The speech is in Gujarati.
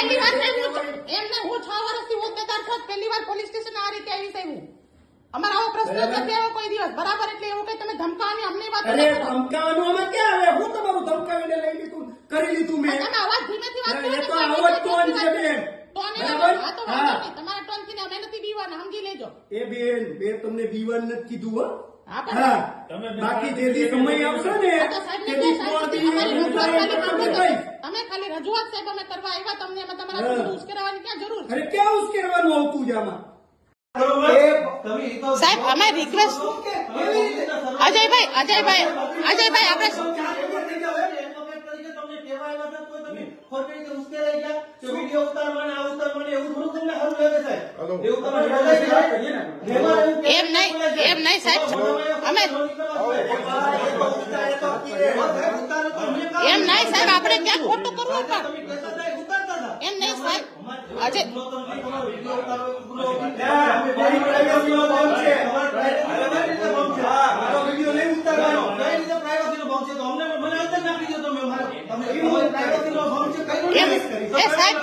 પહેલી વાર એમને હું 6 વર્ષથી હોદ્દેદાર છું, પહેલી વાર પોલીસ સ્ટેશન આ રીતે આવી છે હું. અમારા આવો પ્રશ્ન નથી આવ્યો કોઈ દિવસ. બરાબર, એટલે એવું કઈ તમે ધમકાવાની અમને વાત અરે ધમકાવાનું અમે ક્યાં આવે? હું તમારું ધમકાવીને લઈ લીધું, કરી લીધું મેં. તમે અવાજ ધીમેથી વાત કરો. એ તો આવો જ ટોન છે બેન. તમારા ટોન થી અમે નથી બીવાના, સમજી લેજો. એ બેન તમને બીવન નથી કીધું હો. હા, બાકી જે દી સમય આવશે ને તે દી તમે ખાલી રજૂઆત સાહેબ અમે કરવા આવ્યા, તમને એમાં તમારા ઉશ્કેરવાની ક્યાં જરૂર છે? અરે ક્યાં ઉશ્કેરવાનું આવતું છે આમાં? સાહેબ અમે રિક્વેસ્ટ અજયભાઈ આપણે એમ નહીં સાહેબ, અમે એમ નહીં સાહેબ, આપણે ક્યાં ખોટું કરવું પણ એમ નહીં સાહેબ. અજય સાહેબ